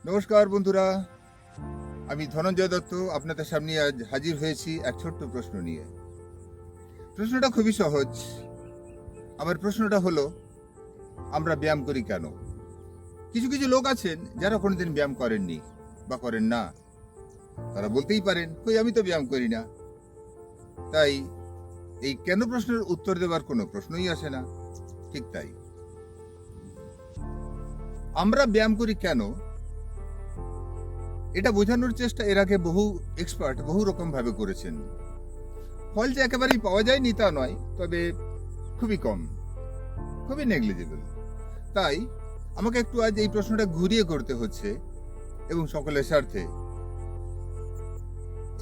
নমস্কার বন্ধুরা, আমি ধনঞ্জয় দত্ত আপনাদের সামনে আজ হাজির হয়েছি এক ছোট্ট প্রশ্ন নিয়ে। প্রশ্নটা খুবই সহজ। আমার প্রশ্নটা হলো, আমরা ব্যায়াম করি কেন? কিছু কিছু লোক আছেন যারা কোনোদিন ব্যায়াম করেননি বা করেন না। তারা বলতেই পারেন, কই আমি তো ব্যায়াম করি না। তাই এই কেন প্রশ্নের উত্তর দেওয়ার কোনো প্রশ্নই আসে না। ঠিক তাই, আমরা ব্যায়াম করি কেন এটা বোঝানোর চেষ্টা এর আগে বহু এক্সপার্ট বহু রকম ভাবে করেছেন। ফল যে একেবারেই পাওয়া যায়নি তা নয়, তবে খুবই কম, খুবই নেগলিজেবল। তাই আমাকে একটু আজ এই প্রশ্নটা ঘুরিয়ে করতে হচ্ছে, এবং সকলের স্বার্থে,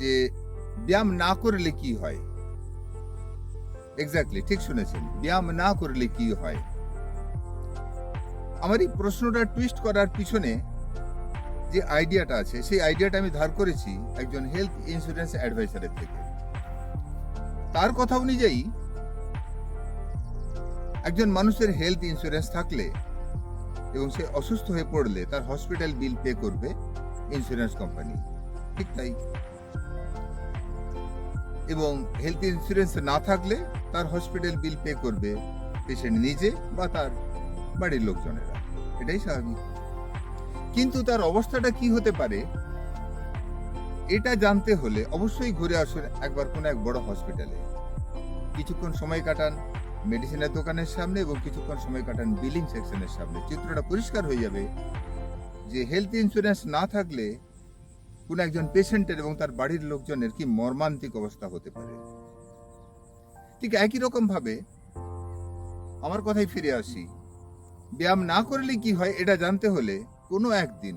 যে ব্যায়াম না করলে কি হয়। এক্স্যাক্টলি ঠিক শুনেছেন, ব্যায়াম না করলে কি হয়। আমার এই প্রশ্নটা টুইস্ট করার পিছনে যে আইডিয়াটা আছে, সেই আইডিয়াটা আমি ধার করেছি একজন হেলথ ইন্স্যুরেন্স অ্যাডভাইসারের থেকে। তার কথা অনুযায়ী একজন মানুষের হেলথ ইন্স্যুরেন্স থাকলে এবং সে অসুস্থ হয়ে পড়লে তার হসপিটাল বিল পে করবে ইন্স্যুরেন্স কোম্পানি। ঠিক তাই। এবং হেলথ ইন্স্যুরেন্স না থাকলে তার হসপিটাল বিল পে করবে পেশেন্ট নিজে বা তার বাড়ির লোকজনেরা। এটাই স্বাভাবিক। কিন্তু তার অবস্থাটা কি হতে পারে এটা জানতে হলে অবশ্যই ঘুরে আসুন একবার কোনো এক বড় হসপিটালে। কিছুক্ষণ সময় কাটান মেডিসিনের দোকানের সামনে এবং কিছুক্ষণ সময় কাটান বিলিং সেকশনের সামনে। চিত্রটা পরিষ্কার হয়ে যাবে যে হেলথ ইন্স্যুরেন্স না থাকলে কোন একজন পেশেন্টের এবং তার বাড়ির লোকজনের কি মর্মান্তিক অবস্থা হতে পারে। ঠিক একই রকম ভাবে আমার কথাই ফিরে আসি, ব্যায়াম না করলে কি হয় এটা জানতে হলে কোনো একদিন,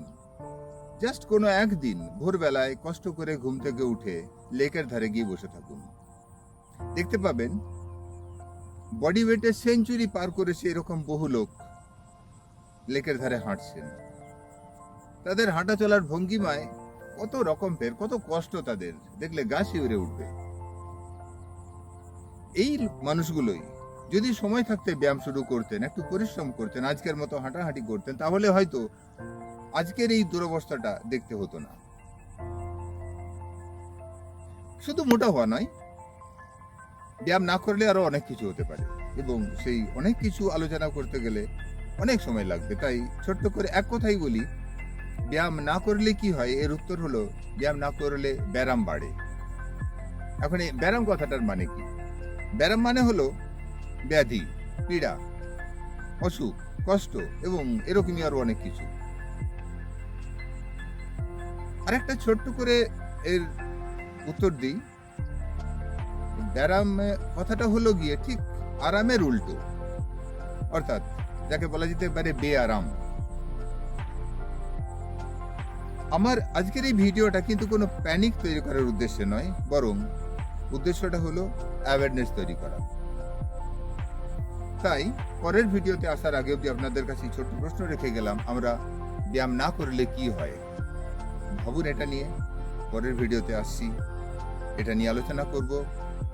জাস্ট কোনো একদিন ভোরবেলায় কষ্ট করে ঘুম থেকে উঠে লেকের ধারে গিয়ে বসে থাকুন। দেখতে পাবেন বডি ওয়েটের সেঞ্চুরি পার করেছে এরকম বহু লোক লেকের ধারে হাঁটছেন। তাদের হাঁটা চলার ভঙ্গিমায় কত রকমের, কত কষ্ট তাদের দেখলে গা শিউরে উঠবে। এই মানুষগুলোই যদি সময় থাকতে ব্যায়াম শুরু করতেন, একটু পরিশ্রম করতেন, আজকের মতো হাঁটাহাঁটি করতেন, তাহলে হয়তো আজকের এই দুরবস্থাটা দেখতে হতো না। শুধু মোটা হওয়া নয়, ব্যায়াম না করলে আরো অনেক কিছু হতে পারে, এবং সেই অনেক কিছু আলোচনা করতে গেলে অনেক সময় লাগবে। তাই ছোট্ট করে এক কথাই বলি, ব্যায়াম না করলে কি হয় এর উত্তর হলো, ব্যায়াম না করলে ব্যারাম বাড়ে। এখন এই ব্যারাম কথাটার মানে কি? ব্যারাম মানে হলো ব্যাধি, পীড়া, অসুখ, কষ্ট এবং এরকমই আরো অনেক কিছু। আর একটা ছোট্ট করে এর উত্তর দিই, ব্যারাম কথাটা হলো গিয়ে ঠিক আরামের উল্টো, অর্থাৎ যাকে বলা যেতে পারে বেআরাম। আমার আজকের এই ভিডিওটা কিন্তু কোনো প্যানিক তৈরি করার উদ্দেশ্যে নয়, বরং উদ্দেশ্যটা হলো অ্যাওয়ারনেস তৈরি করা। তাই পরের ভিডিওতে আসার আগে অবধি আপনাদের কাছে ছোট্ট প্রশ্ন রেখে গেলাম, আমরা ব্যায়াম না করলে কি হয় ভাবুন এটা নিয়ে। পরের ভিডিওতে আসছি, এটা নিয়ে আলোচনা করব,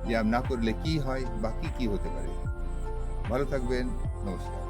ব্যায়াম না করলে কি হয় বা কি কি হতে পারে। ভালো থাকবেন, নমস্কার।